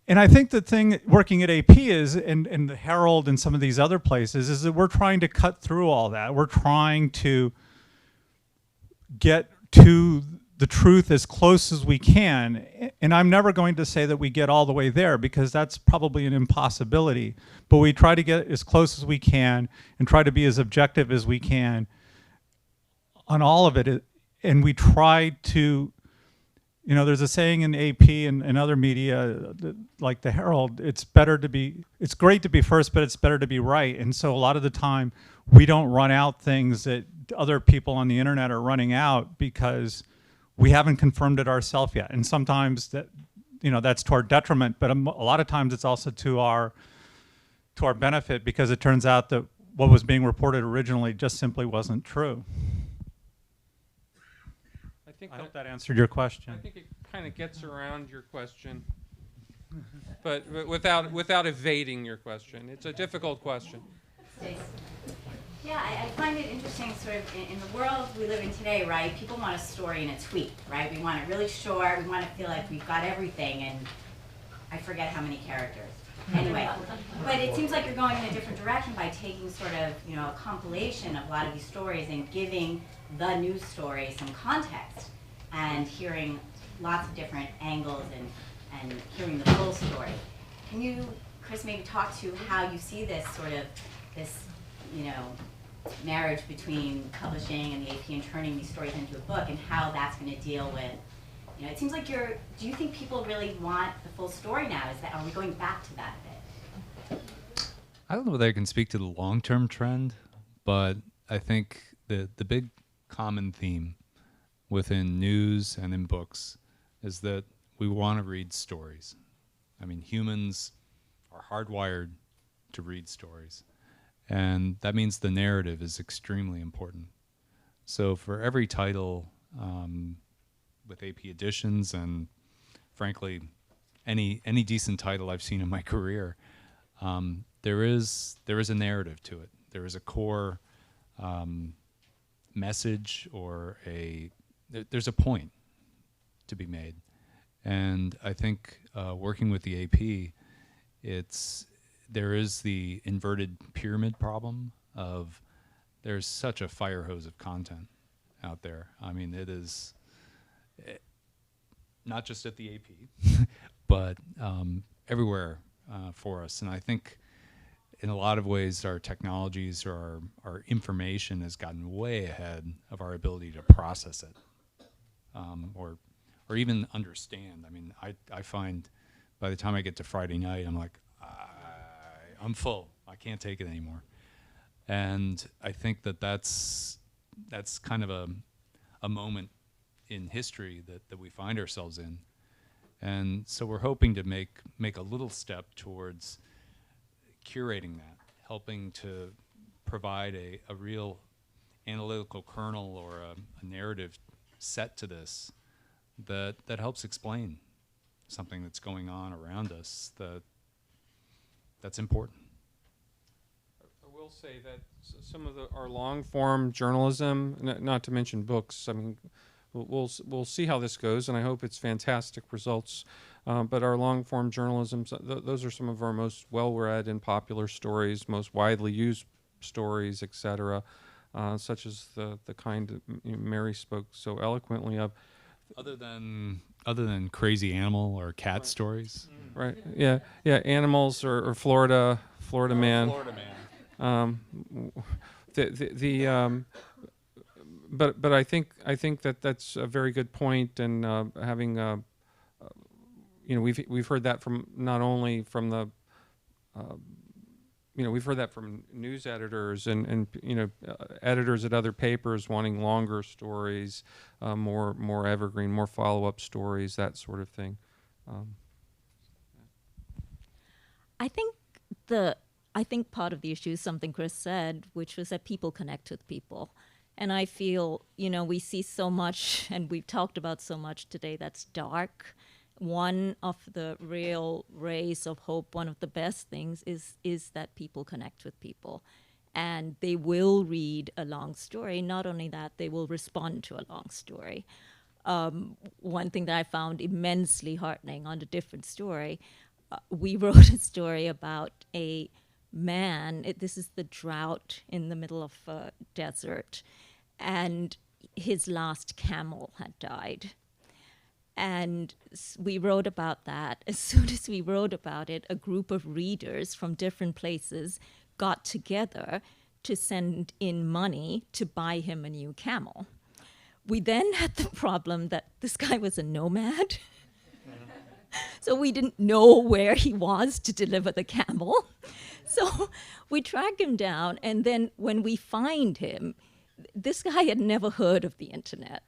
And I think the thing working at AP is, and the Herald and some of these other places, is that we're trying to cut through all that. We're trying to get to the truth as close as we can. And I'm never going to say that we get all the way there, because that's probably an impossibility. But we try to get as close as we can and try to be as objective as we can on all of it. And we try to, there's a saying in AP and other media, like the Herald, it's great to be first, but it's better to be right. And so a lot of the time, we don't run out things that other people on the internet are running out because we haven't confirmed it ourselves yet. And sometimes that's to our detriment, but a lot of times it's also to our benefit, because it turns out that what was being reported originally just simply wasn't true. I hope that answered your question. I think it kind of gets around your question, but without evading your question. It's a difficult question. Yeah, I find it interesting, sort of, in the world we live in today, right? People want a story in a tweet, right? We want it really short. We want to feel like we've got everything, and I forget how many characters. Anyway, but it seems like you're going in a different direction by taking sort of, a compilation of a lot of these stories and giving the news story some context and hearing lots of different angles and hearing the full story. Can you, Chris, maybe talk to how you see this sort of, marriage between publishing and the AP and turning these stories into a book, and how that's going to deal with, it seems like do you think people really want the full story now? Are we going back to that a bit? I don't know whether I can speak to the long-term trend, but I think the big common theme within news and in books is that we want to read stories. I mean, humans are hardwired to read stories, and that means the narrative is extremely important. So for every title with AP editions, and frankly, any decent title I've seen in my career, there is a narrative to it. There is a core message, or there's a point to be made. And I think working with the AP, there is the inverted pyramid problem of there's such a fire hose of content out there. I mean, it is not just at the AP, but everywhere for us. And I think in a lot of ways our technologies or our information has gotten way ahead of our ability to process it, or even understand. I mean, I find by the time I get to Friday night, I'm like, I'm full. I can't take it anymore. And I think that's kind of a moment in history that we find ourselves in. And so we're hoping to make a little step towards curating that, helping to provide a real analytical kernel or a narrative set to this that helps explain something that's going on around us that's important. I will say that some of our long-form journalism, not to mention books, I mean, we'll see how this goes, and I hope it's fantastic results. But our long-form journalism, those are some of our most well-read and popular stories, most widely used stories, etc., such as the kind that Mary spoke so eloquently of. Other than crazy animal or cat stories, right? Yeah, animals or Florida Man. Florida Man. But I think that's a very good point, and having we've heard that from not only from the we've heard that from news editors and editors at other papers wanting longer stories, more evergreen, more follow-up stories, that sort of thing. I think part of the issue is something Chris said, which was that people connect with people. And I feel, we see so much, and we've talked about so much today that's dark. One of the real rays of hope, one of the best things is that people connect with people. And they will read a long story. Not only that, they will respond to a long story. One thing that I found immensely heartening on a different story, we wrote a story about a man. This is the drought in the middle of a desert, and his last camel had died. And we wrote about that. As soon as we wrote about it, a group of readers from different places got together to send in money to buy him a new camel. We then had the problem that this guy was a nomad. So we didn't know where he was to deliver the camel. So we track him down, and then when we find him, this guy had never heard of the internet.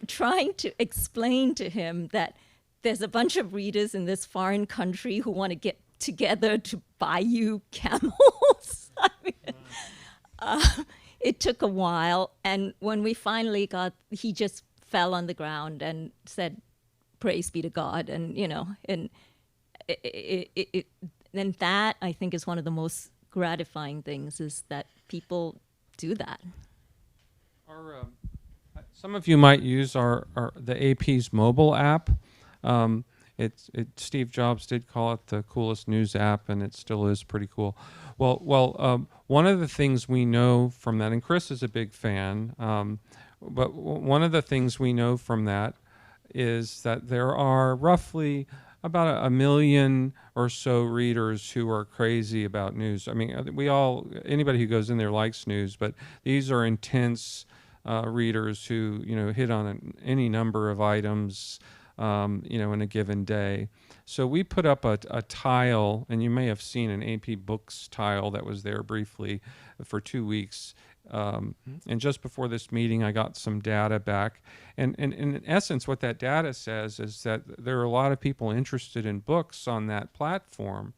Trying to explain to him that there's a bunch of readers in this foreign country who want to get together to buy you camels. I mean, it took a while, and when we finally he just fell on the ground and said, "Praise be to God," and and then that, I think, is one of the most gratifying things, is that people do that. Some of you might use the AP's mobile app. Steve Jobs did call it the coolest news app, and it still is pretty cool. Well, one of the things we know from that, and Chris is a big fan, but one of the things we know from that is that there are roughly about a million or so readers who are crazy about news. I mean, anybody who goes in there likes news, but these are intense readers who hit on any number of items in a given day. So we put up a tile, and you may have seen an AP Books tile that was there briefly for 2 weeks. And just before this meeting, I got some data back. And in essence, what that data says is that there are a lot of people interested in books on that platform.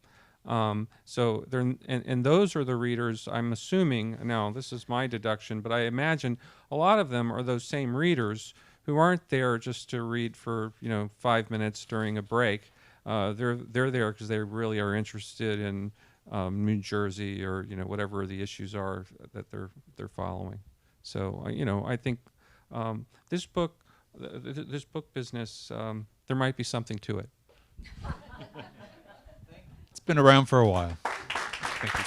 So those are the readers, I'm assuming, now this is my deduction, but I imagine a lot of them are those same readers who aren't there just to read for 5 minutes during a break. They're there because they really are interested in New Jersey or whatever the issues are that they're following. So I think this book business, there might be something to it. It's been around for a while. Thank you.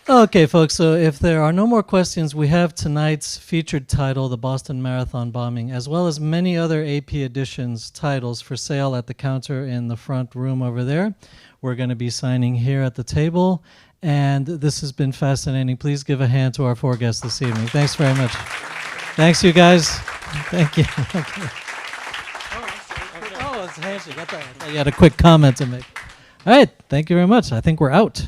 Okay, folks, so if there are no more questions, we have tonight's featured title, The Boston Marathon Bombing, as well as many other AP Editions titles for sale at the counter in the front room over there. We're going to be signing here at the table, and this has been fascinating. Please give a hand to our 4 guests this evening. Thanks very much. Thanks, you guys. Thank you. Okay. Oh, it's a handshake. I thought you had a quick comment to make. All right, thank you very much. I think we're out.